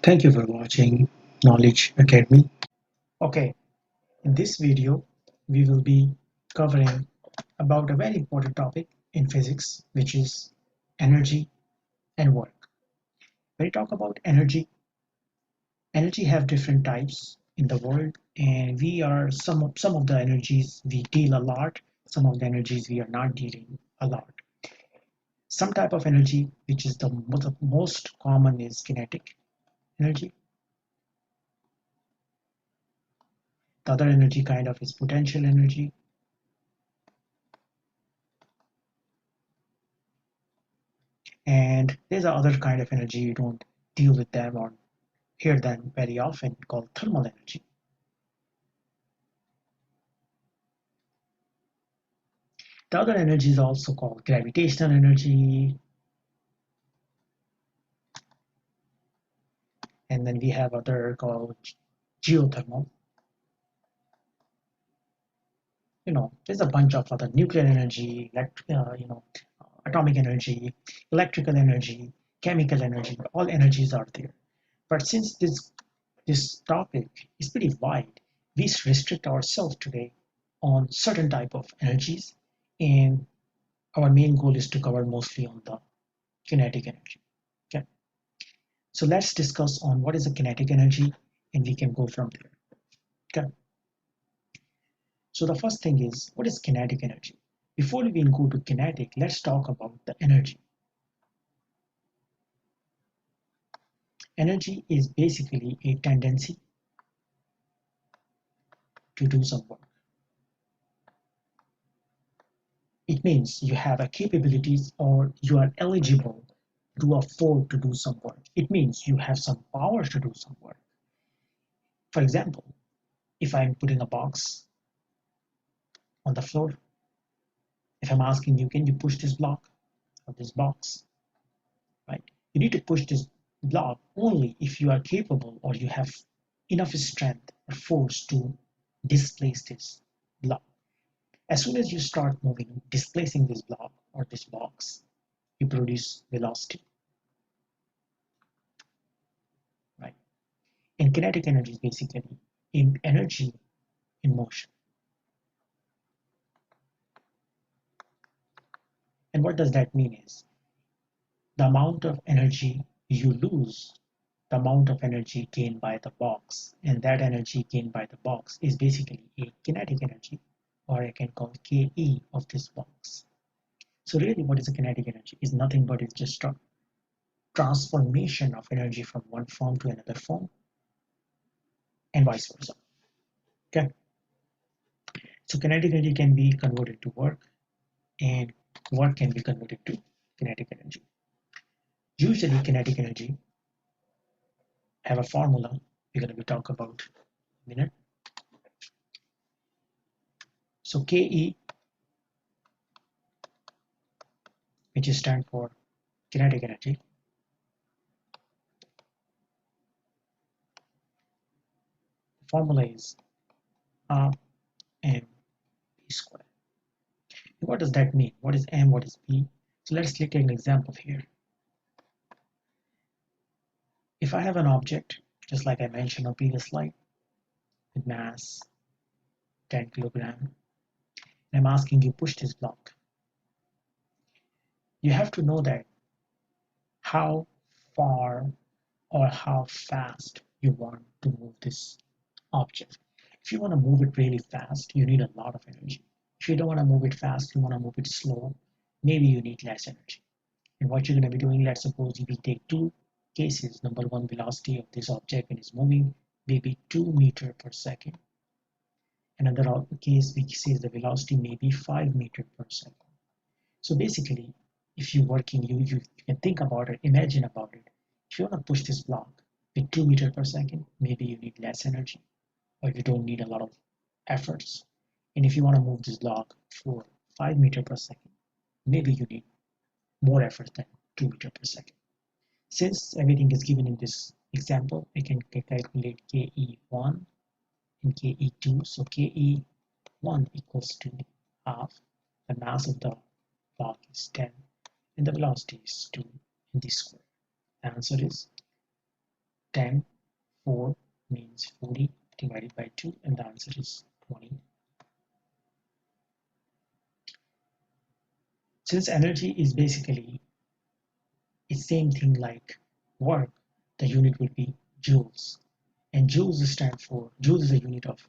Thank you for watching Knowledge Academy. Okay, in this video, we will be covering about a very important topic in physics, which is energy and work. When we talk about energy have different types in the world, and we are some of the energies we deal a lot, some of the energies we are not dealing a lot. Some type of energy, which is the most common, is kinetic energy. The other energy kind of is potential energy. And there's another kind of energy you don't deal with them or hear them very often called thermal energy. The other energy is also called gravitational energy. And then we have other called geothermal. There's a bunch of other nuclear energy, atomic energy, electrical energy, chemical energy. All energies are there. But since this topic is pretty wide, we restrict ourselves today on certain type of energies, and our main goal is to cover mostly on the kinetic energy. Okay, so let's discuss on what is a kinetic energy, and we can go from there. Okay, so the first thing is, what is kinetic energy? Before we go to kinetic, let's talk about the energy. Energy is basically a tendency to do some work. It means you have a capabilities or you are eligible to afford to do some work. It means you have some power to do some work. For example, if I'm putting a box on the floor, if I'm asking you, can you push this block or this box, right? You need to push this block only if you are capable or you have enough strength or force to displace this block. As soon as you start moving, displacing this block or this box, you produce velocity, right? And kinetic energy is basically in energy in motion. And what does that mean is the amount of energy you lose, the amount of energy gained by the box, and that energy gained by the box is basically a kinetic energy, or I can call Ke of this box. So really what is a kinetic energy is nothing but it's just a transformation of energy from one form to another form and vice versa. Okay. So kinetic energy can be converted to work, and work can be converted to kinetic energy. Usually kinetic energy have a formula we're going to be talk about in a minute. So Ke, which is stand for kinetic energy, the formula is R m p square. And what does that mean? What is m? What is p? So let's take an example here. If I have an object, just like I mentioned on previous slide, with mass 10 kilogram, and I'm asking you push this block, you have to know that how far or how fast you want to move this object. If you want to move it really fast, you need a lot of energy. If you don't want to move it fast, you want to move it slow, maybe you need less energy. And what you're going to be doing, let's suppose we take two cases. Number one, velocity of this object when it's moving, maybe 2 meters per second. Another case which says the velocity may be 5 meters per second. So basically, if you're working, you can think about it, imagine about it. If you want to push this block with 2 meters per second, maybe you need less energy, or you don't need a lot of efforts. And if you want to move this block for 5 meters per second, maybe you need more effort than 2 meters per second. Since everything is given in this example, I can calculate Ke1 and Ke2. So Ke1 equals to half the mass of the block is 10 and the velocity is 2 in this square. The answer is 10, 4 means 40 divided by 2, and the answer is 20. Since energy is basically the same thing like work, the unit will be joules. And joules is a unit of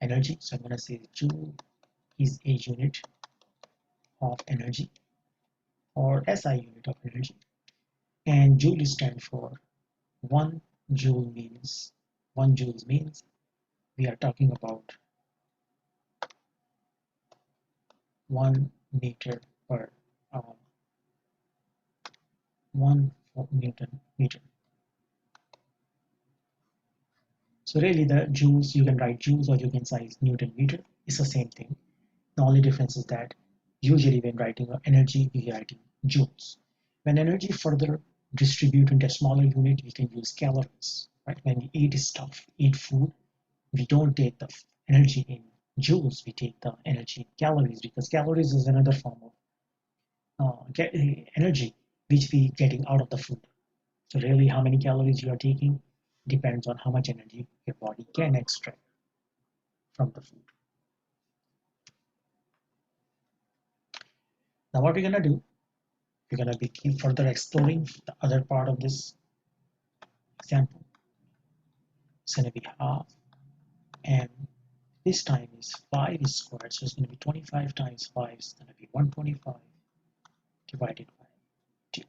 energy. So I'm going to say joule is a unit of energy, or SI unit of energy. And joule stands for 1 joule means 1 joules means we are talking about 1 meter per 1 Newton meter. So really the joules, you can write joules or you can say Newton meter. It's the same thing. The only difference is that usually when writing energy, we are writing joules. When energy further distribute into a smaller unit, we can use calories. Right? When we eat stuff, eat food, we don't take the energy in joules, we take the energy in calories, because calories is another form of energy which we getting out of the food. So really how many calories you are taking depends on how much energy your body can extract from the food. Now what we're gonna do, we're gonna be keep further exploring the other part of this example. It's gonna be half, and this time is 5 squared, so it's gonna be 25 times 5 is gonna be 125 divided by 2.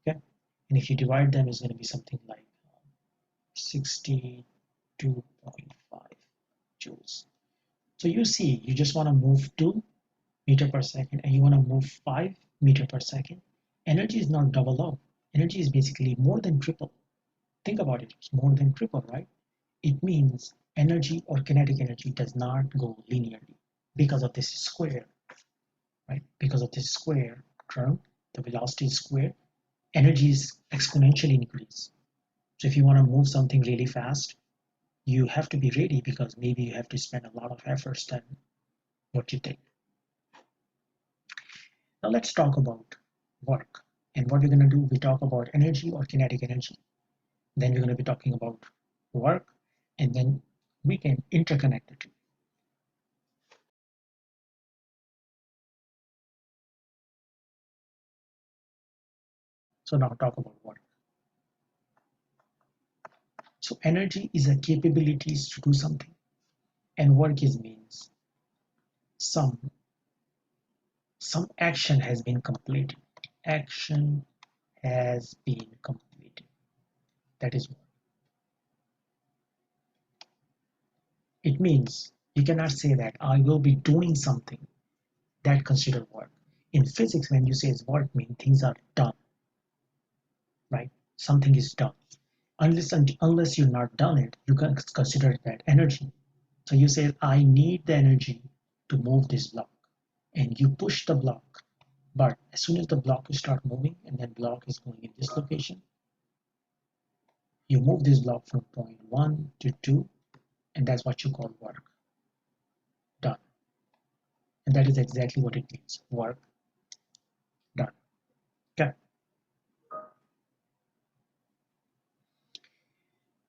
Okay, and if you divide them, it's gonna be something like 62.5 joules. So you see, you just want to move 2 meter per second and you want to move 5 meter per second. Energy is not double up. Energy is basically more than triple. Think about it, it's more than triple, right? It means energy or kinetic energy does not go linearly because of this square, right? Because of this square term, the velocity is square, energy is exponentially increase. So if you want to move something really fast, you have to be ready because maybe you have to spend a lot of efforts than what you think. Now let's talk about work. And what we're going to do, we talk about energy or kinetic energy. Then we're going to be talking about work, and then we can interconnect the two. So now talk about work. So energy is a capabilities to do something, and work is means some action has been completed. Action has been completed. That is work. It means you cannot say that I will be doing something that considered work. In physics, when you say it's work, means things are done, right? Something is done. Unless you're not done it, you can consider that energy. So you say, I need the energy to move this block, and you push the block. But as soon as the block start moving, and that block is going in this location, you move this block from point 1 to 2, and that's what you call work done. And that is exactly what it means, work done. Okay.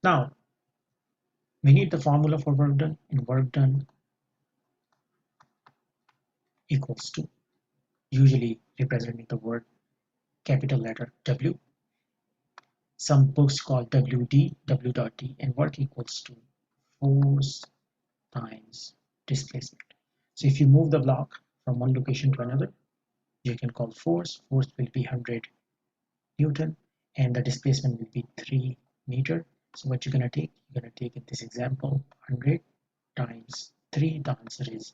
Now, we need the formula for work done, and work done equals to, usually representing the word capital letter W. Some books call WD, W dot D, and work equals to force times displacement. So if you move the block from one location to another, you can call force. Force will be 100 Newton, and the displacement will be 3 meter. So what you're going to take? You're going to take in this example 100 times 3. The answer is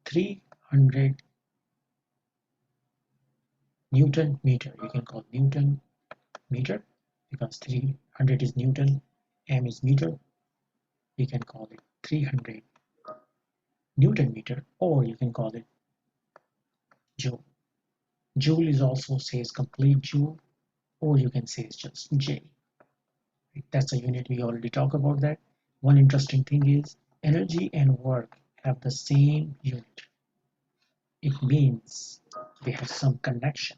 300 Newton meter. You can call Newton meter because 300 is Newton, m is meter. We can call it 300 Newton meter, or you can call it joule. Joule is also says complete joule, or you can say it's just J. That's a unit we already talked about that. One interesting thing is energy and work have the same unit. It means they have some connection.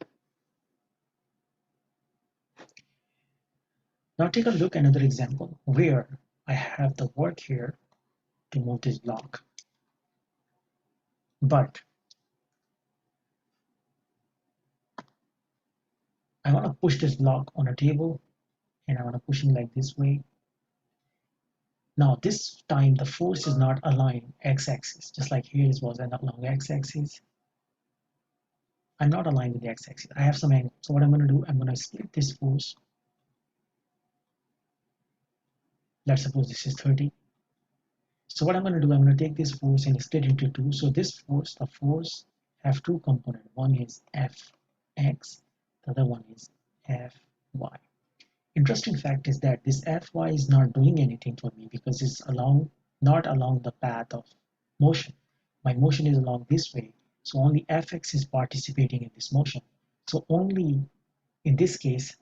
Now take a look at another example where I have the work here to move this block, but I want to push this block on a table and I want to push it like this way. Now this time the force is not aligned x-axis, just like here it was along x-axis. I'm not aligned with the x-axis. I have some angle. So what I'm going to do, I'm going to split this force. Let's suppose this is 30. So what I'm going to do, I'm going to take this force and split it into two. So this force, the force have two components. One is Fx, the other one is Fy. Interesting fact is that this Fy is not doing anything for me because it's not along the path of motion. My motion is along this way, so only Fx is participating in this motion. So only in this case,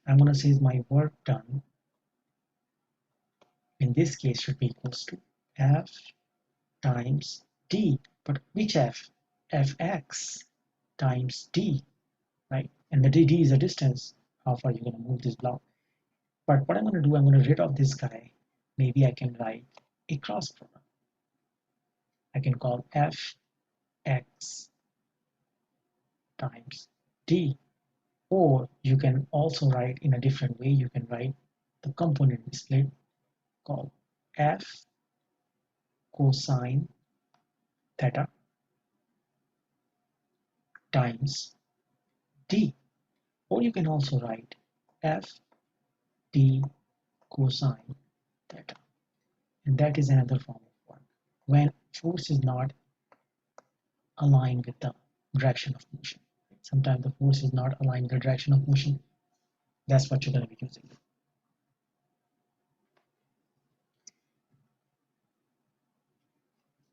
I'm going to say my work done in this case should be equals to F times D. But which F? Fx times D, right? And the D is a distance. How far you're going to move this block. But what I'm going to do, I'm going to rid of this guy. Maybe I can write a cross product. I can call Fx times D. Or you can also write in a different way. You can write the component split called F cosine theta times D. Or you can also write F d cosine theta. And that is another form of work. When force is not aligned with the direction of motion. Sometimes the force is not aligned with the direction of motion. That's what you're going to be using.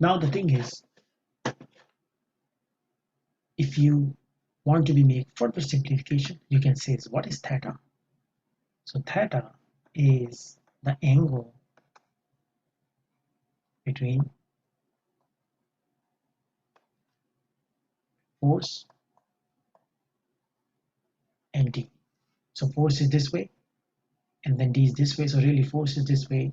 Now the thing is, if you want to be make further simplification, you can say what is theta? So theta is the angle between force and d. So force is this way, and then d is this way. So really force is this way,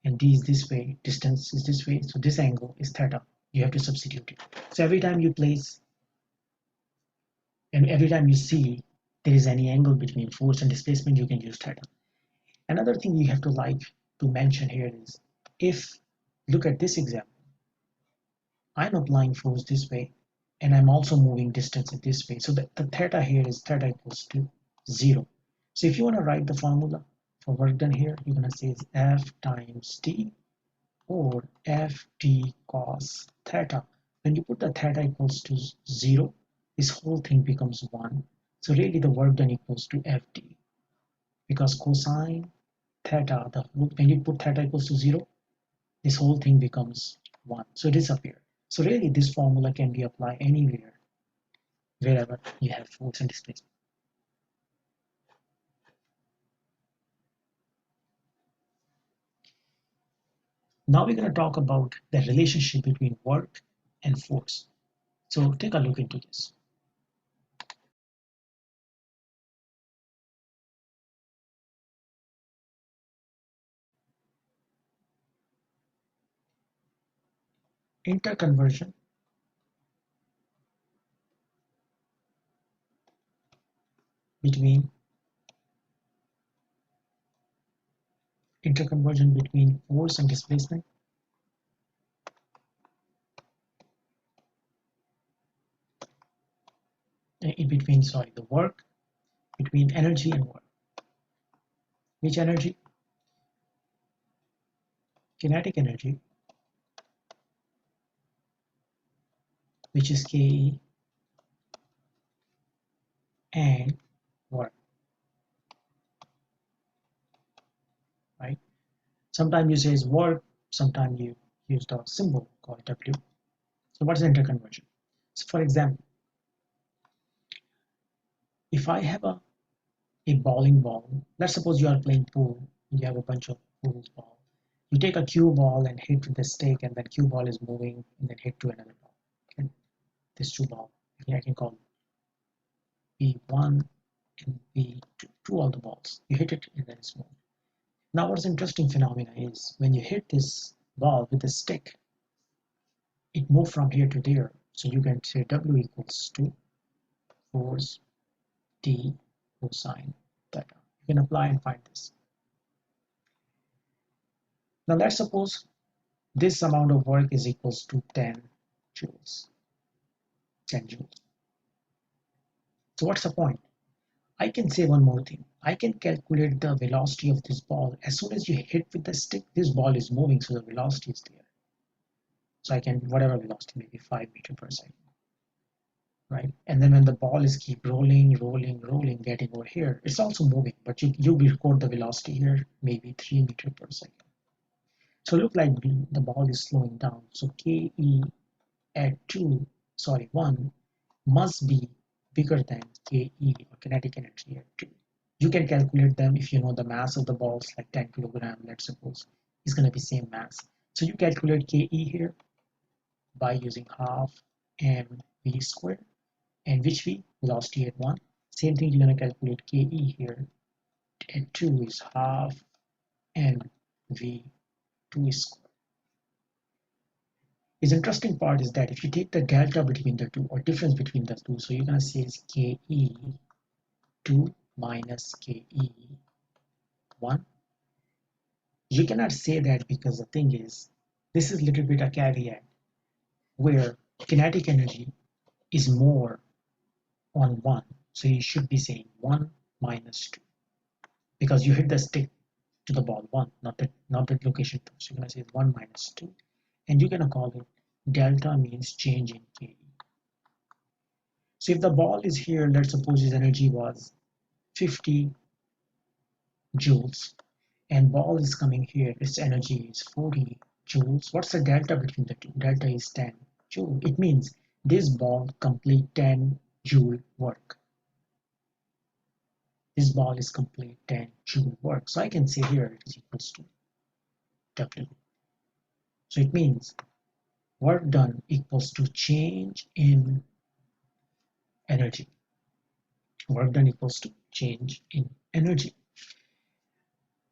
and d is this way, distance is this way. So this angle is theta. You have to substitute it. So every time you place, and every time you see there is any angle between force and displacement, you can use theta. Another thing you have to like to mention here is, if look at this example, I'm applying force this way, and I'm also moving distance this way. So the theta here is theta equals to 0. So if you want to write the formula for work done here, you're going to say it's F times T or Ft cos theta. When you put the theta equals to 0, this whole thing becomes 1. So really the work done equals to Ft, because cosine theta, when you put theta equals to 0, this whole thing becomes 1. So it disappears. So really this formula can be applied anywhere, wherever you have force and displacement. Now we're going to talk about the relationship between work and force. So take a look into this. Interconversion between force and displacement the work between energy and work. Which energy? Kinetic energy, which is Ke, and work, right? Sometimes you say it's work, sometimes you use the symbol called W. So what's interconversion? So for example, if I have a bowling ball, let's suppose you are playing pool, you have a bunch of pool ball. You take a cue ball and hit with the stick, and then cue ball is moving and then hit to another ball. Okay? This two ball, I can call B1 and B2. to all the balls. You hit it and then it's moved. Now what's interesting phenomena is when you hit this ball with a stick, it moved from here to there. So you can say W equals to force D cosine theta. You can apply and find this. Now let's suppose this amount of work is equals to 10 joules. 10 joules. So what's the point? I can say one more thing. I can calculate the velocity of this ball. As soon as you hit with the stick, this ball is moving, so the velocity is there. So I can, whatever velocity, maybe 5 meters per second, right? And then when the ball is keep rolling, rolling, rolling, getting over here, it's also moving, but you record the velocity here, maybe 3 meters per second. So look like the ball is slowing down. So KE at 1 must be bigger than KE or kinetic energy at 2. You can calculate them if you know the mass of the balls, like 10 kilogram, let's suppose, is going to be same mass. So you calculate KE here by using half mv squared, and which v? Velocity at 1. Same thing, you're going to calculate KE here at 2 is half mv 2 squared. His interesting part is that if you take the delta between the two or difference between the two, so you're going to say is KE2 minus KE1. You cannot say that because the thing is, this is a little bit a caveat where kinetic energy is more on 1. So you should be saying 1 minus 2 because you hit the stick to the ball 1, not the location 2. So you're going to say 1 minus 2. And you're going to call it delta means change in KE. So if the ball is here, let's suppose its energy was 50 joules and ball is coming here, its energy is 40 joules. What's the delta between the two? Delta is 10 joule. It means this ball complete 10 joule work. This ball is complete 10 joule work. So I can say here it is equals to W. So it means work done equals to change in energy. Work done equals to change in energy.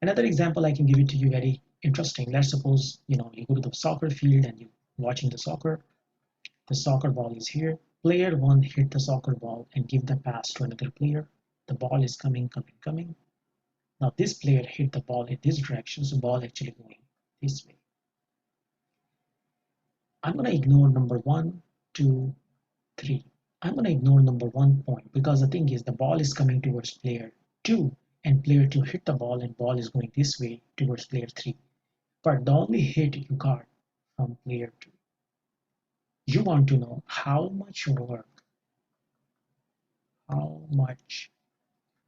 Another example I can give it to you very interesting. Let's suppose you go to the soccer field and you're watching the soccer. The soccer ball is here. Player 1 hit the soccer ball and give the pass to another player. The ball is coming, coming, coming. Now this player hit the ball in this direction, so ball actually going this way. I'm going to ignore number 1, 2, 3. I'm going to ignore number 1 point because the thing is the ball is coming towards player 2 and player 2 hit the ball and ball is going this way towards player 3. But the only hit you got from player 2. You want to know how much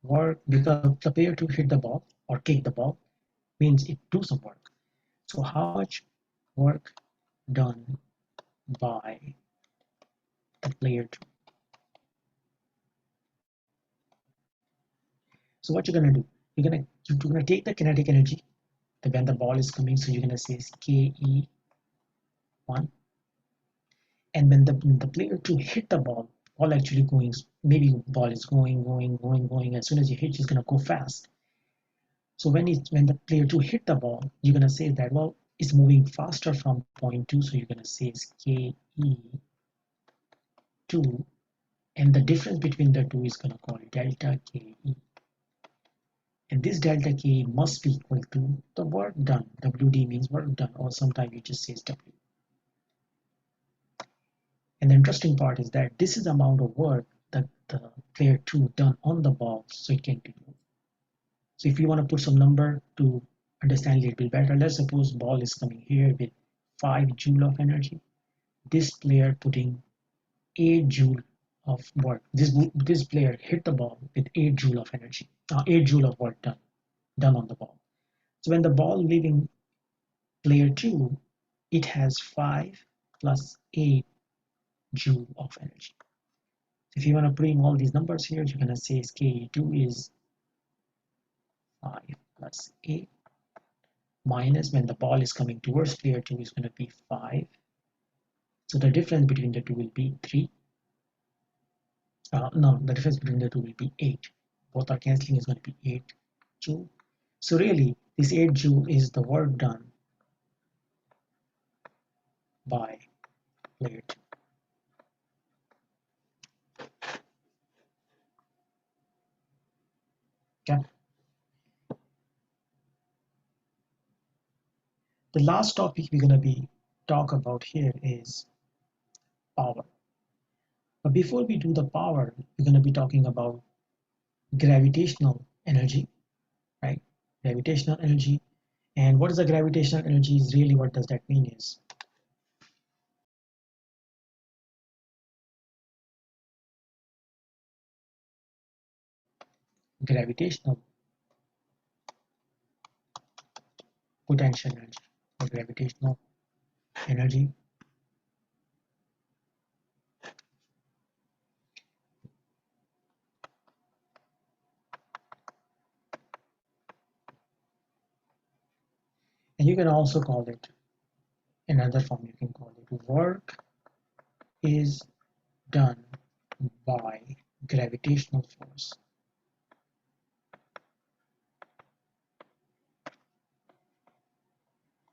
work, because the player 2 hit the ball or kick the ball means it do some work. So how much work done by the player 2? So what you're going to do, you're gonna take the kinetic energy when the ball is coming, so you're going to say KE1, and when the player 2 hit the ball actually going, maybe ball is going, as soon as you hit, it's going to go fast. So when the player 2 hit the ball, you're going to say that, well, it's moving faster from point 2, so you're going to say is KE2, and the difference between the two is going to call it delta KE. And this delta K must be equal to the work done. WD means work done, or sometimes you just say W. And the interesting part is that this is the amount of work that the player 2 done on the ball, so it can be moved. So if you want to put some number to understand a little bit better, let's suppose ball is coming here with 5 joule of energy. This player putting 8 joule of work. This player hit the ball with 8 joule of energy, 8 joule of work done on the ball. So when the ball leaving player 2, it has 5 plus 8 joule of energy. If you want to bring all these numbers here, you're going to say Ke2 is 5 plus 8 minus when the ball is coming towards player 2 is going to be 5. So the difference between the two will be 3. No, the difference between the two will be 8. Both are cancelling is going to be 8 joule. So really, this 8 joule is the work done by plate. Okay. The last topic we're going to be talk about here is power. But before we do the power, we're going to be talking about gravitational energy, right? Gravitational energy. And what is the gravitational energy is really what does that mean is gravitational potential energy or gravitational energy. And you can also call it another form, you can call it work is done by gravitational force.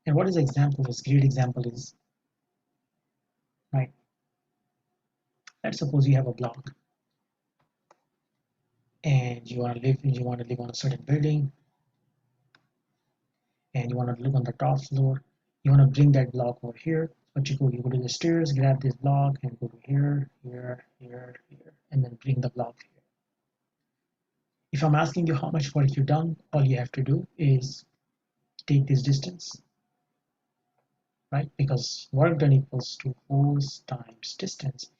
And what is the example? This great example is, right? Let's suppose you have a block and you want to live on a certain building and you want to live on the top floor. You want to bring that block over here. But you go to the stairs, grab this block and go to here, here, here, here, and then bring the block here. If I'm asking you how much work you've done, all you have to do is take this distance, right? Because work done equals to force times distance.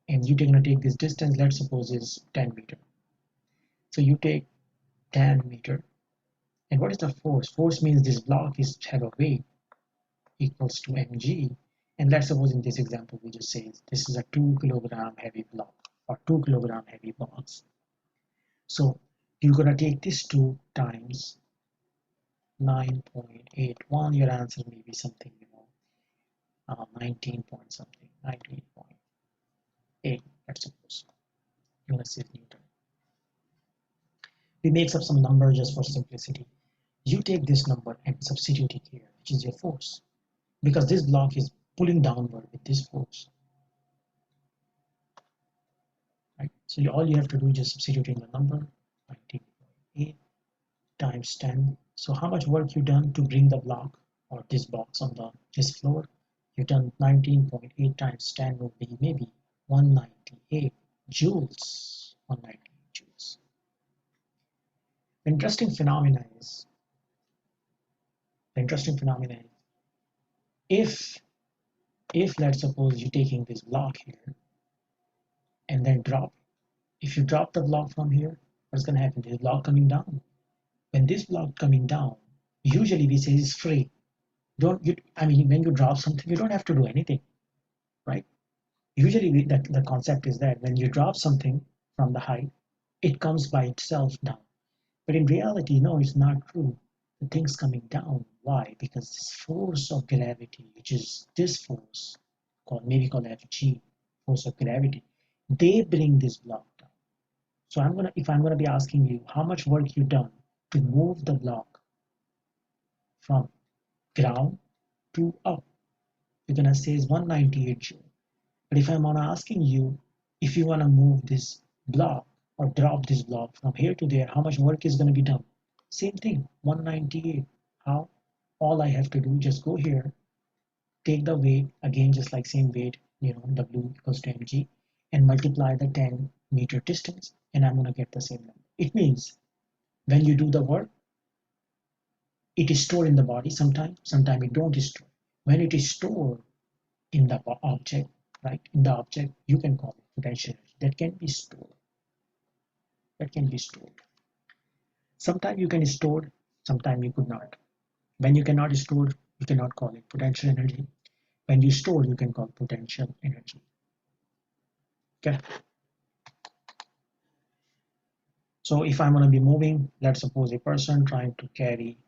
And you're going to take this distance, let's suppose is 10 meter. So you take 10 meter. And what is the force? Force means this block is have a weight equals to mg. And let's suppose in this example, we just say this is a 2 kilogram heavy block or 2 kilogram heavy blocks. So you're going to take this 2 times 9.81. Your answer may be something, 19 point something, 19.8, let's suppose. You want to say Newton. We make up some number just for simplicity. You take this number and substitute it here, which is your force. Because this block is pulling downward with this force. Right? So all you have to do is just substitute in the number, 19.8 times 10. So how much work you done to bring the block or this box on this floor? You've done 19.8 times 10 would be maybe 198 joules. 198 joules. The interesting phenomena is if let's suppose you're taking this block here and then drop it. If you drop the block from here, what's going to happen? This block coming down. When this block coming down, usually we say it's free. I mean, when you drop something, you don't have to do anything, right? Usually the concept is that when you drop something from the height, it comes by itself down. But in reality, no, it's not true. The thing's coming down. Why? Because this force of gravity, which is this force, maybe called Fg, force of gravity, they bring this block down. So if I'm gonna be asking you how much work you've done to move the block from ground to up, you're gonna say is 198 joule. But if I'm asking you if you wanna move this block or drop this block from here to there, how much work is gonna be done? Same thing, 198. How? All I have to do just go here, take the weight, again just like same weight, W equals to mg, and multiply the 10 meter distance, and I'm gonna get the same number. It means when you do the work, it is stored in the body sometimes it don't store. When it is stored in the object, right, in the object, you can call it potential energy that can be stored. Sometimes you can store, sometimes you could not. When you cannot store, you cannot call it potential energy. When you store, you can call potential energy. Okay. So if I'm going to be moving, let's suppose a person trying to carry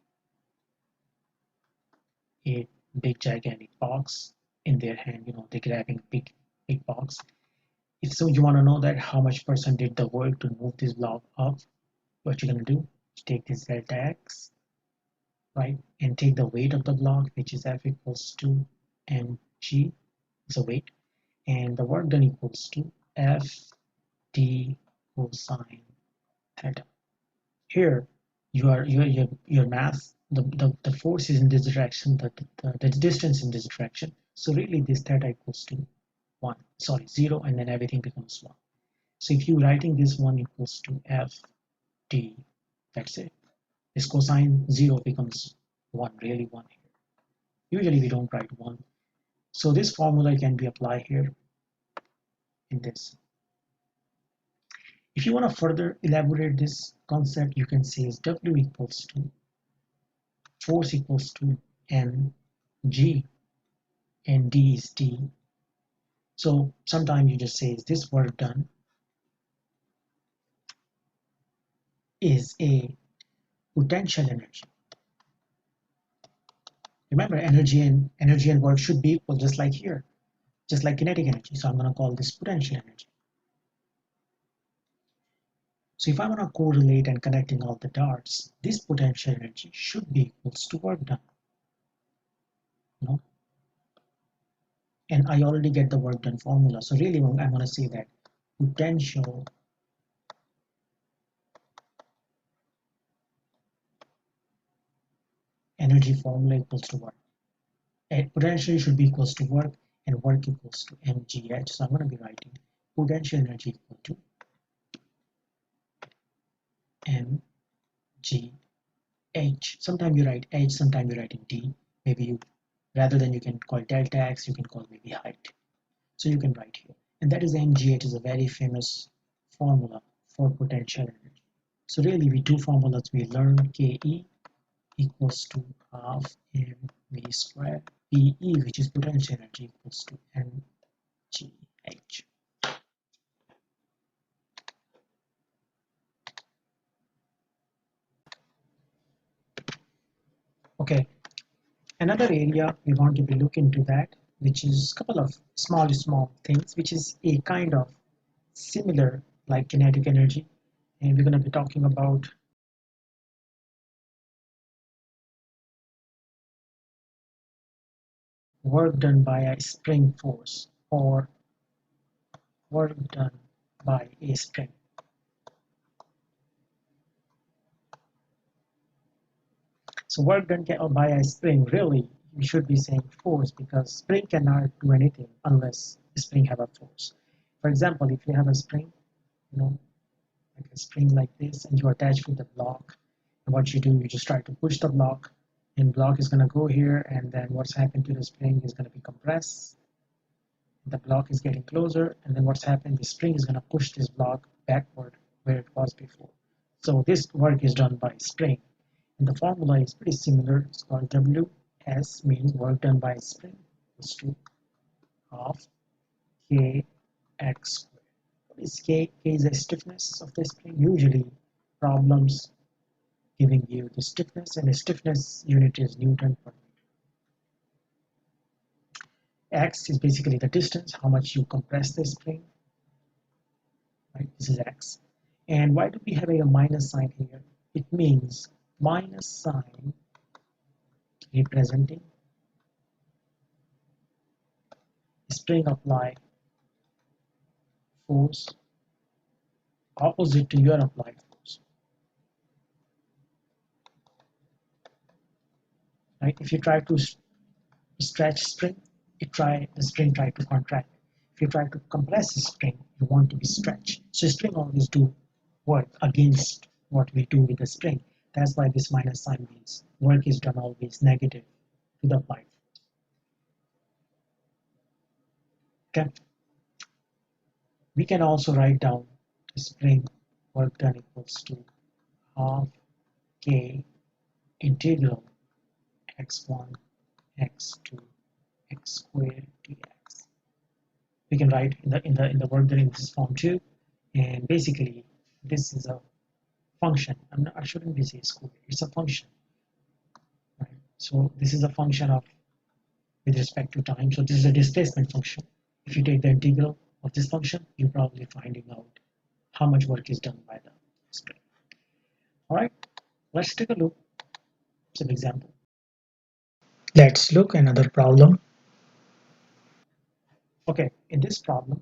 a big gigantic box in their hand, they're grabbing big box. If so, you want to know that how much person did the work to move this block up. what you're going to do, take this delta x, right, and take the weight of the block, which is F equals to mg, is a weight, and the work done equals to F d cosine theta. Here, your mass, the force is in this direction, the distance in this direction. So really, this theta equals to 1, sorry, 0, and then everything becomes 1. So if you writing this 1 equals to F d, that's it. This cosine 0 becomes 1, really 1 here. Usually we don't write 1. So this formula can be applied here in this. If you want to further elaborate this concept, you can say is W equals to force equals to mg, and d is d. So sometimes you just say is this work done is a potential energy. Remember, energy and work should be equal, just like here, just like kinetic energy. So I'm going to call this potential energy. So if I want to correlate and connecting all the dots, this potential energy should be equals to work done. And I already get the work done formula. So really, I'm going to say that potential energy formula equals to work. And potential should be equals to work, and work equals to mgh. So I'm going to be writing potential energy equal to mgh. Sometimes you write h, sometimes you write in d. Maybe you, rather than you can call delta x, you can call maybe height. So you can write here. And that is mgh is a very famous formula for potential energy. So really, we two formulas we learned: Ke equals to half mv squared, Pe, which is potential energy, equals to mgh. Okay, another area we want to be look into that, which is a couple of small things, which is a kind of similar like kinetic energy, and we're going to be talking about work done by a spring force or work done by a spring. So work done by a spring, really, we should be saying force, because spring cannot do anything unless the spring have a force. For example, if you have a spring, like a spring like this, and you attach with the block, and what you do, you just try to push the block, and block is going to go here, and then what's happened to the spring is going to be compressed. The block is getting closer, and then what's happened, the spring is going to push this block backward where it was before. So this work is done by spring. And the formula is pretty similar. It's called WS, means work done by spring, equals to half kx squared. What is k? K is the stiffness of the spring. Usually problems giving you the stiffness, and the stiffness unit is Newton per meter. X is basically the distance, how much you compress the spring. Right? This is X. And why do we have a minus sign here? It means minus sign representing spring apply force opposite to your applied force. Right? If you try to stretch spring, the spring try to contract. If you try to compress the spring, you want to be stretched. So spring always do work against what we do with the spring. That's why this minus sign means work is done always negative to the applied force. Okay. We can also write down the spring work done equals to half k integral x1 x2 x squared dx. We can write in the work done in this form too, and basically this is a function. I shouldn't be saying square. It's a function. Right? So this is a function of with respect to time. So this is a displacement function. If you take the integral of this function, you're probably finding out how much work is done by the spring. All right, let's take a look at some example. Let's look another problem. Okay, in this problem,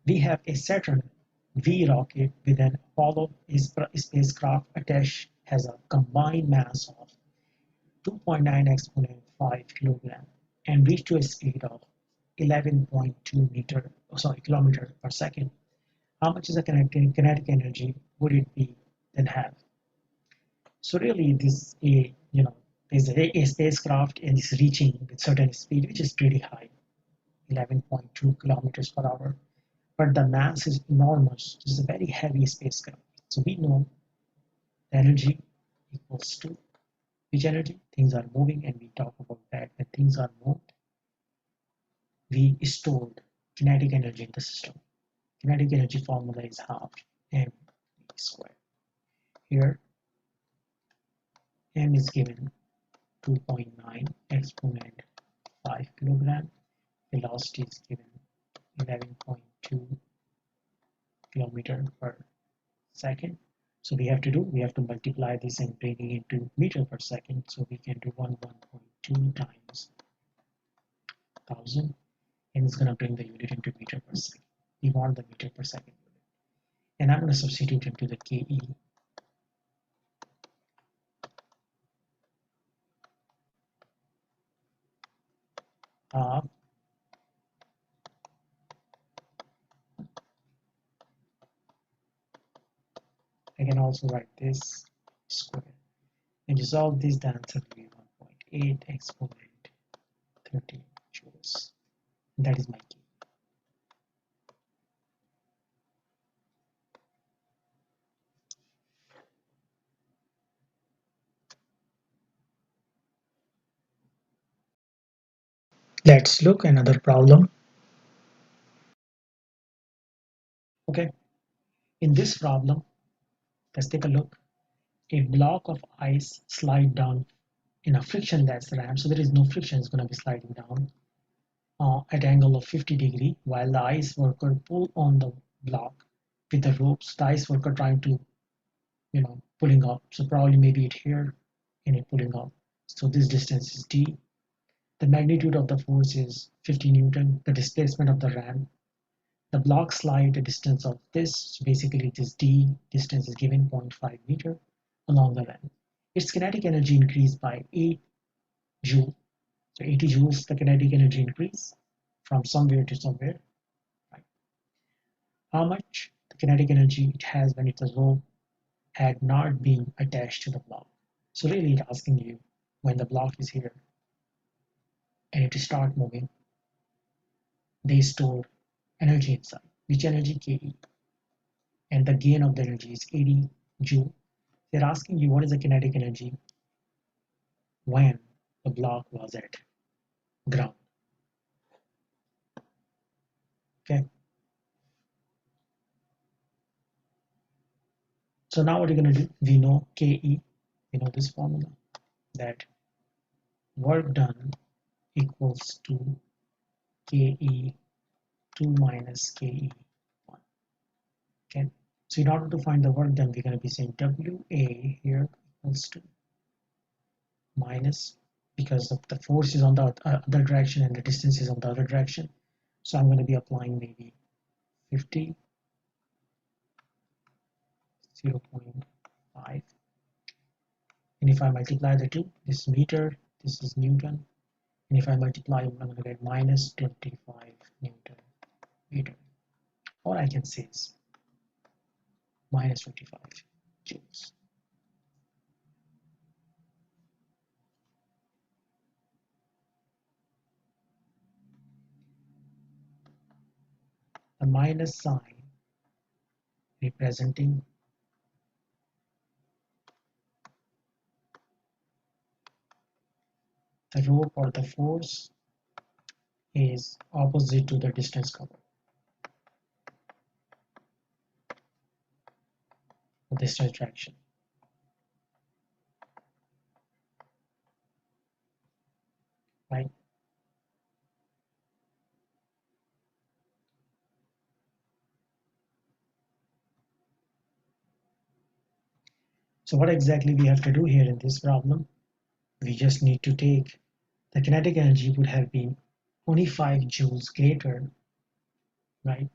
we have a Saturn V rocket with an Apollo spacecraft attached, has a combined mass of 2.9 exponent 5 kilogram and reach to a speed of 11.2 kilometer per second. How much is the kinetic energy would it be then have? So really, this is a spacecraft and is reaching with certain speed, which is pretty high, 11.2 kilometers per hour. But the mass is enormous. This is a very heavy spacecraft. So we know the energy equals to which energy? Things are moving, and we talk about that when things are moved, we stored kinetic energy in the system. Kinetic energy formula is half m squared. Here, m is given 2.9 exponent 5 kilogram. Velocity is given 11.2 kilometer per second. So we have to multiply this and bring it into meter per second. So we can do 1.2 times 1000, and it's going to bring the unit into meter per second. We want the meter per second unit. And I'm going to substitute into the KE. Uh, I can also write this square. And you solve this, the answer will be 1.8 exponent 30 joules. That is my key. Let's look another problem. Okay, in this problem, let's take a look. A block of ice slide down in a frictionless ramp. So there is no friction, it's going to be sliding down at angle of 50 degree while the ice worker pull on the block with the ropes. The ice worker trying to, pulling up. So probably maybe it here and it pulling up. So this distance is d. The magnitude of the force is 50 Newton. The displacement of the ramp. The block slide the distance of this. So basically this d distance is given 0.5 meter along the ramp. Its kinetic energy increased by 8 joule. So 80 joules the kinetic energy increase from somewhere to somewhere. Right? How much the kinetic energy it has when its rope had not been attached to the block. So really it's asking you when the block is here and it start moving, they store energy inside. Which energy? Ke. And the gain of the energy is 80 joule. They're asking you what is the kinetic energy when the block was at ground. Okay. So now what you're going to do, we know Ke, we know this formula, that work done equals to Ke 2 minus Ke 1. Okay. So in order to find the work done, we're going to be saying WA here equals to minus, because of the force is on the other direction and the distance is on the other direction. So I'm going to be applying maybe 50, 0.5. And if I multiply the two, this is meter, this is Newton. And if I multiply, I'm going to get minus 25 Newton meter. Or I can say is minus 25 joules. The minus sign representing the rope or the force is opposite to the distance covered, the distance direction, right? So what exactly we have to do here in this problem? We just need to take the kinetic energy would have been 25 joules greater, right?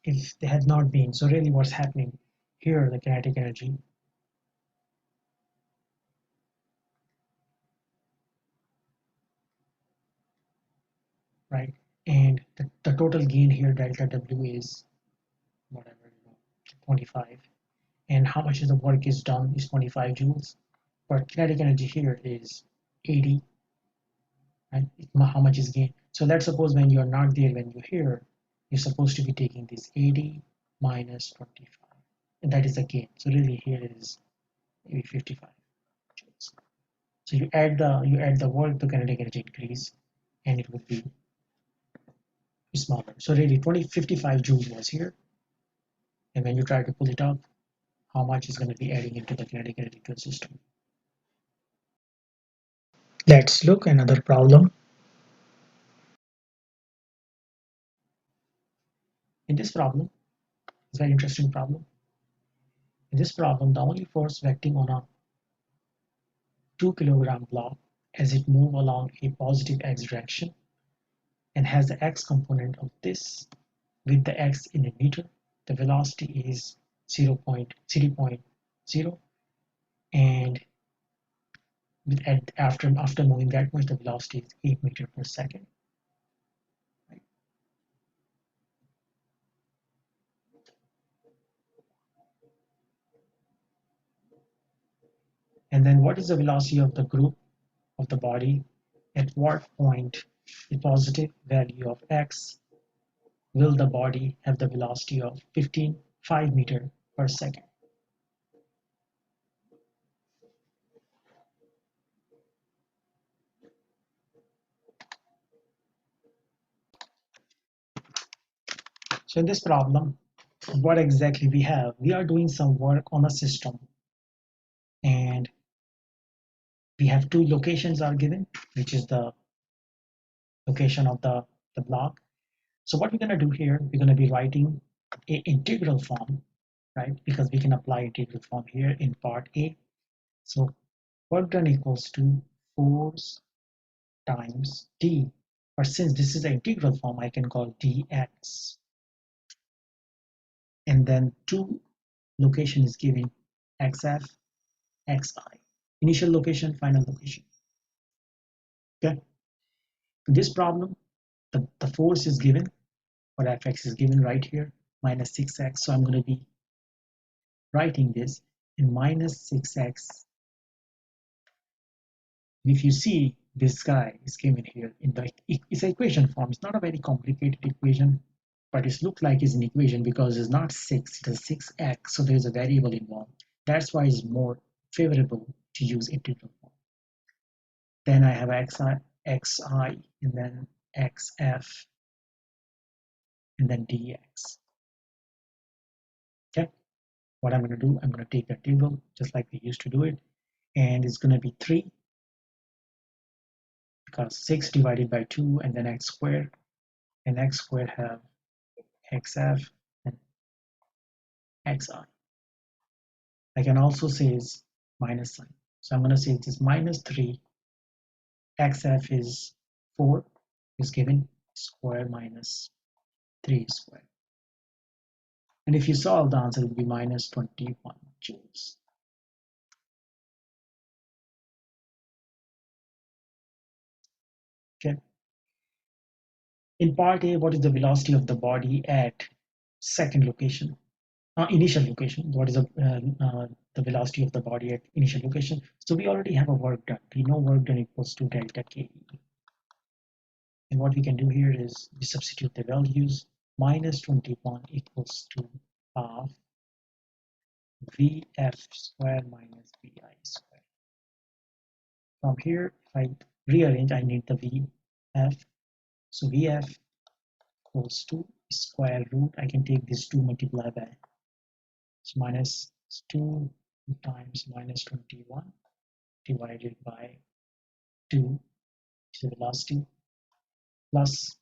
If they had not been. So really what's happening here, the kinetic energy, right? And the total gain here, delta W is whatever, 25. And how much of the work is done is 25 joules. But kinetic energy here is 80, right? How much is gained? So let's suppose when you're not there, when you're here, you're supposed to be taking this 80 minus 25. And that is the gain. So really here is maybe 55 joules. So you add the work, the kinetic energy increase, and it would be smaller. So really 55 joules was here. And when you try to pull it up, how much is going to be adding into the kinetic energy to the system? Let's look another problem. In this problem, it's a very interesting problem. In this problem, the only force acting on a 2 kilogram block as it moves along a positive x direction and has the x component of this with the x in a meter. The velocity is 0.0, and after moving that much, the velocity is 8 meters per second. Right? And then what is the velocity of the group of the body? At what point the positive value of x will the body have the velocity of 5 meters per second? So in this problem, what exactly we have? We are doing some work on a system, and we have two locations are given, which is the location of the block. So what we're going to do here, we're going to be writing a integral form, right? Because we can apply integral form here in part A. So work done equals to force times d. But since this is an integral form, I can call dx. And then two location is given, xf, xi. Initial location, final location. Okay. In this problem, the force is given, or fx is given right here, minus 6x. So I'm going to be writing this in minus 6x. And if you see this guy is given here in the it's an equation form. It's not a very complicated equation, but it looks like it's an equation because it's not 6, it is 6x. So there's a variable involved. That's why it's more favorable to use integral form. Then I have xi, and then xf, and then dx. Okay. What I'm going to do, I'm going to take a table just like we used to do it, and it's going to be 3 because 6 divided by 2 and then x squared, and x squared have xf and xi. I can also say it's minus sign. So I'm going to say it is minus 3, xf is 4 is given, square minus 3 squared. And if you solve, the answer will be minus 21 joules. Okay. In part A, what is the velocity of the body at second location? Initial location. What is the velocity of the body at initial location? So we already have a work done. We know work done equals to delta K. And what we can do here is we substitute the values. Minus 21 equals to half Vf square minus Vi square. From here, if I rearrange, I need the Vf. So Vf equals to square root. I can take this 2 multiplied by so minus 2 times minus 21 divided by 2 is the velocity plus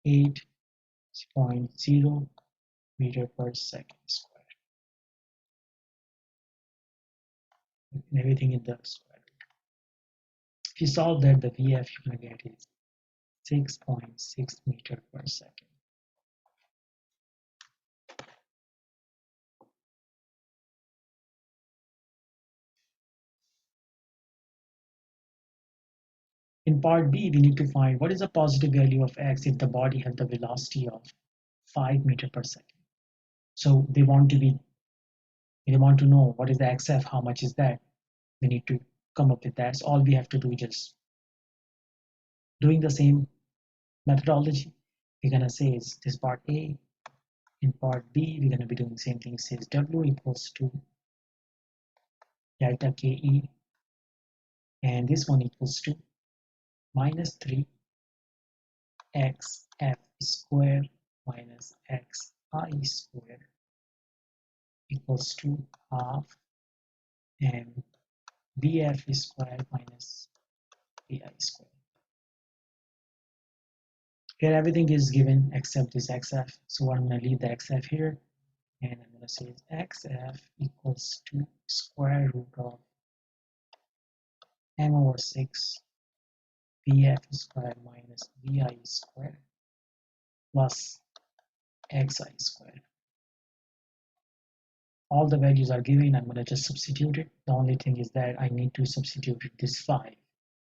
8.0 meter per second square. and everything in the square root. If you solve that, the VF you're going to get is 6.6 meter per second. In part B, we need to find what is the positive value of x if the body has the velocity of 5 meter per second. So they want to know what is the xf, how much is that. We need to come up with that. So all we have to do is just doing the same methodology. We're gonna say is this part A. In part B, we're gonna be doing the same thing. It says W equals to delta KE, and this one equals to minus 3 xf squared minus xi squared equals to half and bf squared minus bi squared. Here everything is given except this xf, so I'm going to leave the xf here, and I'm going to say xf equals to square root of m over 6 bf squared minus bi squared plus xi squared. All the values are given. I'm going to just substitute it. The only thing is that I need to substitute this 5.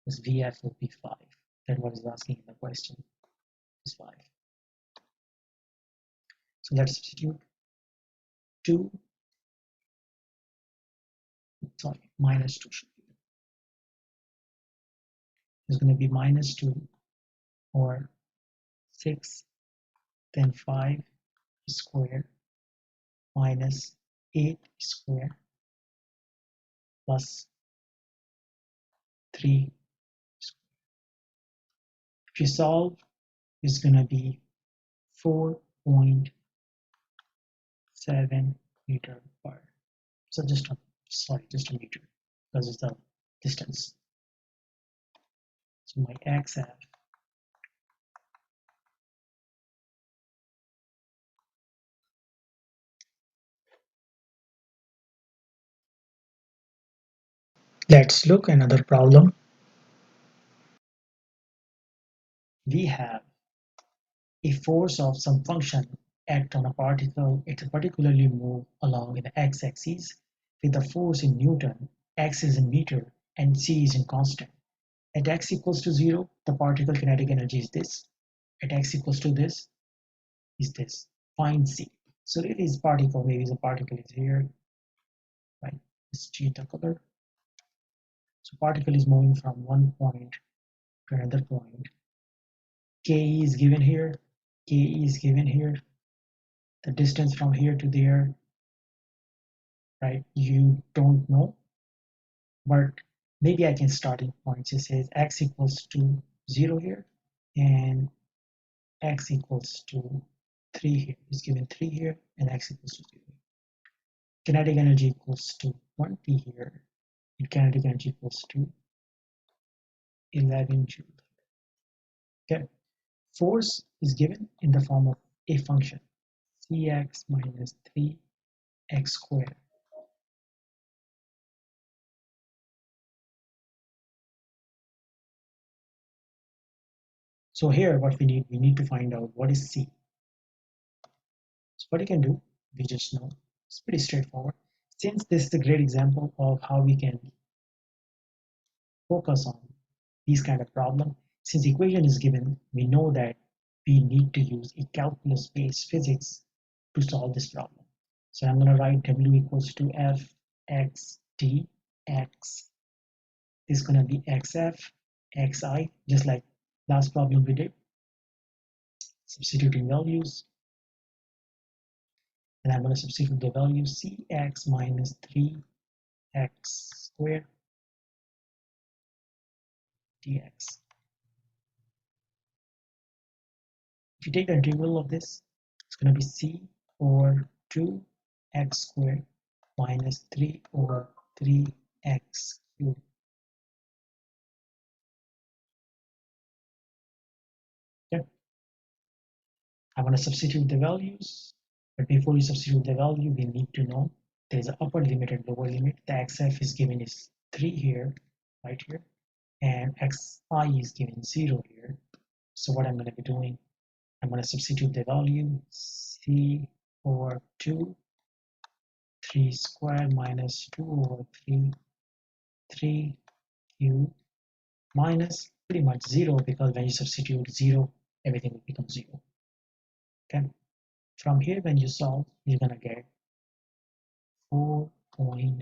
This VF will be 5. That's what is asking in the question. Is 5. So let's substitute 2. Sorry, minus 2 should be. It's going to be minus 2 or 6, then 5 squared minus 8 squared plus 3 squared. If you solve, it's going to be 4.7 meter per. So just a meter because it's the distance. So my xf Let's look another problem. we have a force of some function act on a particle. It's particularly move along in the x-axis with the force in Newton, x is in meter, and c is in constant. At x equals to 0, the particle kinetic energy is this. At x equals to this is this. Find c. So it is particle. Maybe the particle is here, right? Let's change the color. So particle is moving from one point to another point. K is given here. K is given here. The distance from here to there, right? You don't know, but maybe I can start in points. It says x equals to 0 here, and x equals to 3 here. It's given 3 here, and x equals to 0. Kinetic energy equals to 20 here, and kinetic energy equals to 11 joules. Okay. Force is given in the form of a function, cx minus 3x squared. So here what we need to find out what is c. So what you can do, we just know, it's pretty straightforward. Since this is a great example of how we can focus on these kind of problem, since the equation is given, we know that we need to use a calculus-based physics to solve this problem. So I'm going to write W equals to F X D X. This is going to be XF XI, just like last problem we did. Substituting values. And I'm going to substitute the value Cx minus 3x squared dx. If you take the integral of this, it's going to be c over 2x squared minus 3 over 3x cubed. Okay. I'm going to substitute the values, but before you substitute the value, we need to know There is an upper limit and lower limit. The xf is given is 3 here, right here, and xi is given 0 here. So what I'm going to be doing, I'm going to substitute the value c over 2, 3 squared minus 2 over 3, 3q minus pretty much 0, because when you substitute 0, everything will become 0. Okay. From here, when you solve, you're going to get 4.5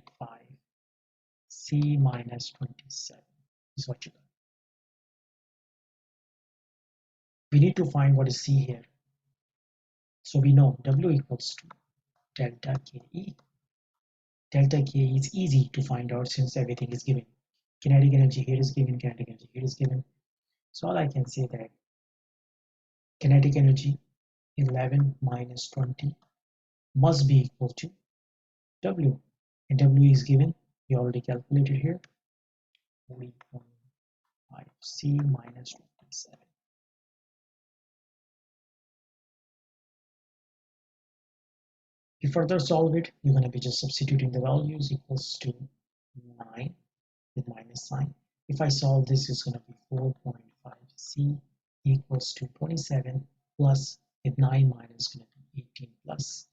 c minus 27 is what you got. We need to find what is c here. So we know W equals to delta KE. Delta KE is easy to find out since everything is given. Kinetic energy here is given, kinetic energy here is given. So all I can say that kinetic energy 11 minus 20 must be equal to W. And W is given, we already calculated here, 40.5 C minus 27. If you further solve it, you're going to be just substituting the values equals to 9 with minus sign. If I solve this, it's going to be 4.5 C equals to 27 plus with 9 minus going to be 18 plus,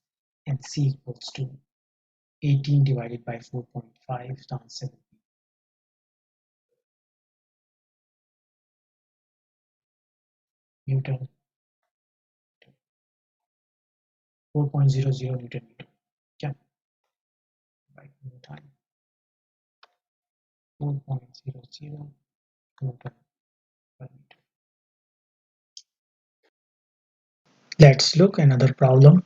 and C equals to 18 divided by 4.5 times 7. Newton, 4.00 Newton meter. Yeah, right in the time. 4.00 Newton per meter. Let's look another problem.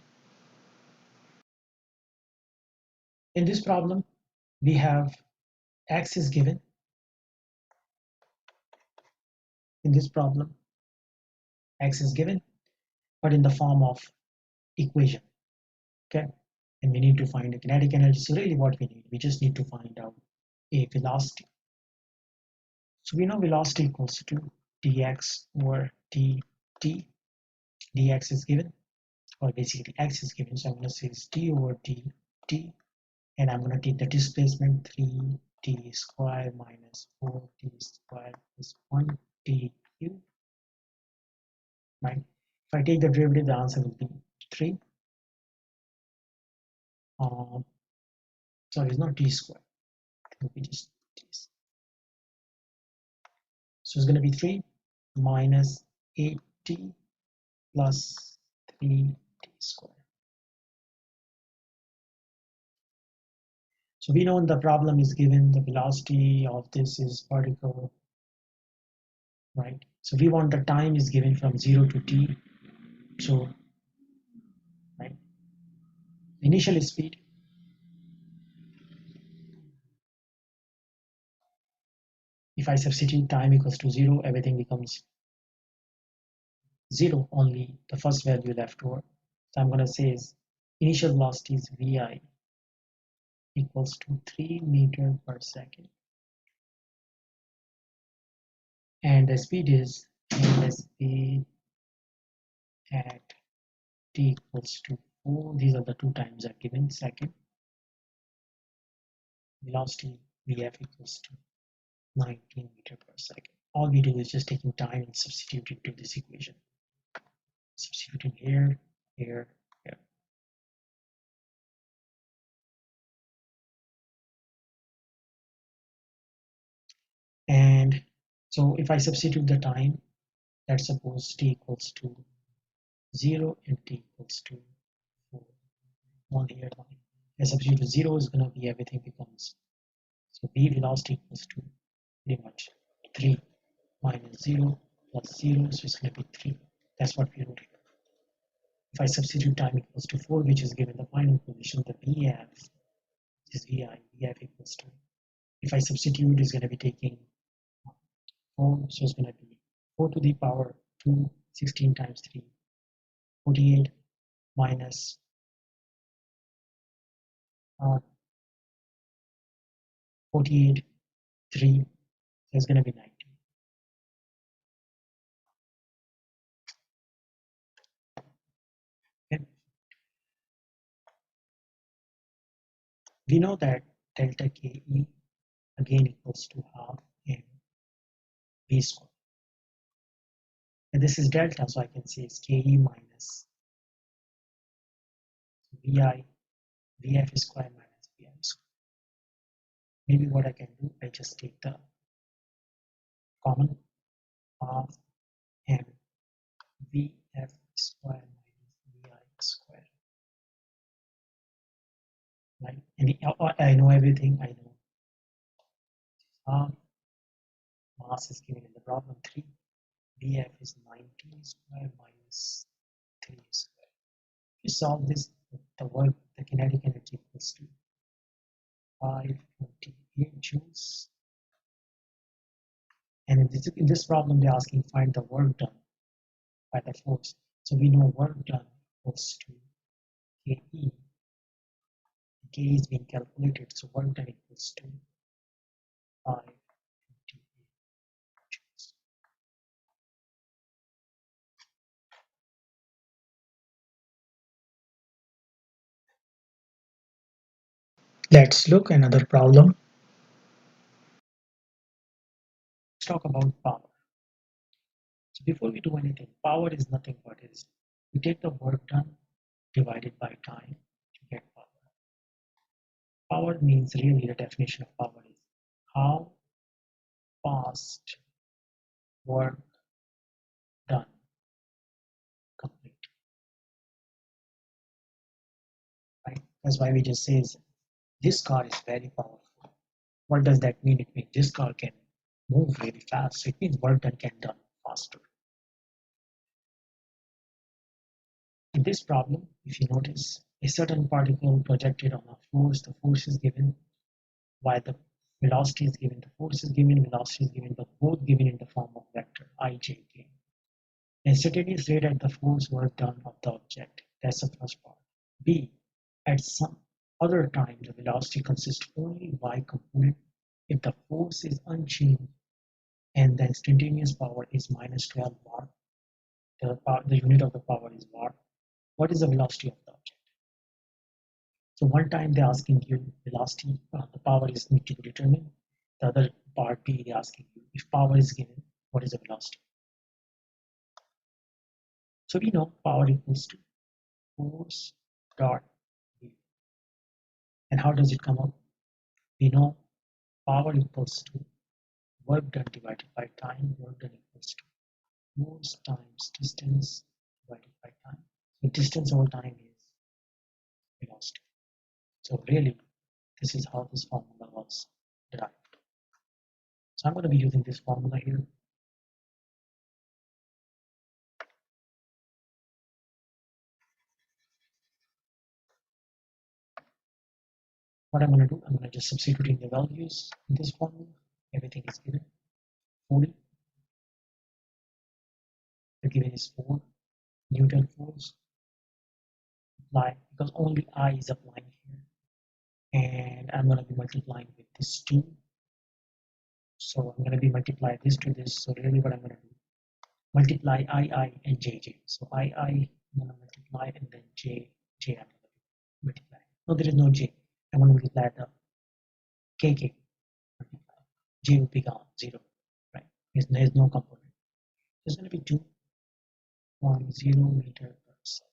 In this problem, we have x is given. In this problem, x is given, but in the form of equation. Okay, and we need to find a kinetic energy. So really what we need, we just need to find out a velocity. So we know velocity equals to dx over dt. Dx is given, or basically x is given, so I'm going to say it's d over dt, and I'm going to take the displacement 3d square minus 4d square plus 1 dq, right? If I take the derivative, the answer will be 3. Sorry, it's not d square, it will be just d. So it's going to be 3 minus 8t plus 3t squared. So we know the problem is given the velocity of this is particle, right? So we want the time is given from 0 to t. So, right, initial speed, if I substitute time equals to 0, everything becomes 0, only the first value left over. So I'm going to say is initial velocity is vi equals to 3 meter per second, and the speed is the speed at t equals to 4. These are the two times are given. Second, velocity vf equals to 19 meter per second. All we do is just taking time and substitute into this equation. Substituting here, here, here. And so if I substitute the time, let's suppose t equals to 0 and t equals to 4. 1 here, 1. I substitute 0 is going to be everything becomes. So v velocity equals to pretty much 3 minus 0 plus 0, so it's going to be 3. That's what we wrote here. If I substitute time equals to 4, which is given the final position, the Vf is Vi, Vf equals to, if I substitute, is going to be taking 4, so it's going to be 4 to the power 2, 16 times 3, 48 minus 48, 3, so it's going to be 90. Okay. We know that delta KE again equals to half m v squared. And this is delta, so I can say it's KE minus VI, VF squared minus VI squared. Maybe what I can do, I just take the common half m VF squared minus VI squared. Right? And I know everything. I know half mass is given in the problem 3. VF is 19 square minus 3 square. If you solve this, the kinetic energy equals to 528 joules. And in this problem, they're asking find the work done by the force. So we know work done equals to KE. K is being calculated, so work done equals to 528 joules. Let's look another problem. Let's talk about power. So before we do anything, power is nothing but is we take the work done divided by time to get power. Power means really the definition of power is how fast work done complete. Right? That's why we just say this car is very powerful. What does that mean? It means this car can move really fast. So it means work done can done faster. In this problem, if you notice, a certain particle projected on a force, the force is given while the velocity is given, the force is given, velocity is given, but both given in the form of vector ijk. Instantaneous rate at the force work done of the object. That's the first part. B. At some other time, the velocity consists only by component if the force is unchanged and the instantaneous power is minus 12 watt. The unit of the power is watt. What is the velocity of the object? So one time they're asking you velocity, the power is need to be determined. The other part B, they're asking you if power is given, what is the velocity? So we know power equals to force dot V. And how does it come up? We know power equals to work done divided by time. Work done equals to force times distance divided by time. So distance over time is velocity. So really, this is how this formula was derived. So I'm going to be using this formula here. What I'm going to do, I'm going to just substitute in the values in this formula. Everything is given. 40. The given is 4 Newton force. Apply because only I is applying here. And I'm going to be multiplying with this 2. So I'm going to be multiply this to this. So really what I'm going to do, multiply I and JJ. So I I'm going to multiply and then J I'm going to multiply. No, there is no J. I'm going to multiply the KK. Multiply. J will be gone, 0. Right? There's no component. There's going to be 2.0 meter per second.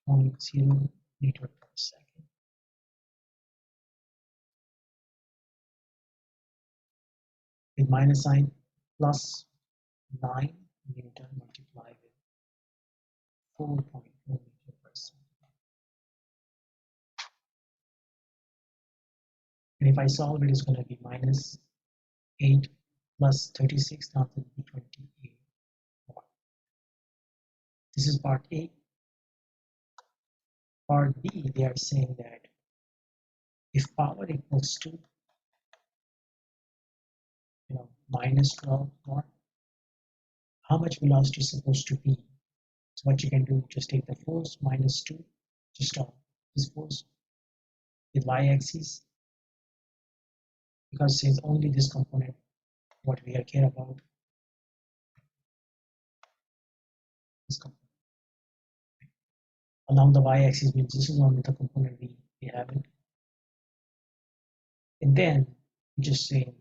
2.0 meter per second. With minus sign, plus 9 Newton multiplied with 4.4 meter per second. And if I solve it, it's going to be minus 8 plus 36,000 will be 28 watt. This is part A. Part B, they are saying that if power equals to minus 12 watt, how much velocity is supposed to be? So what you can do, just take the force minus 2, just this force with y-axis, because it's only this component what we care about. This component. Along the y-axis means this is only the component we have it. And then you just say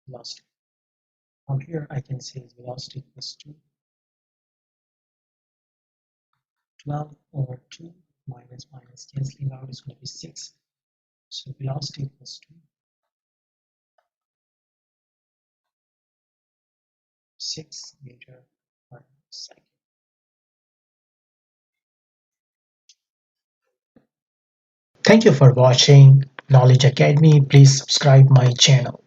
velocity. From here I can say velocity equals to 12 over 2 minus minus cancelling out is going to be 6. So velocity equals to 6 meter per second. Thank you for watching Knowledge Academy. Please subscribe my channel.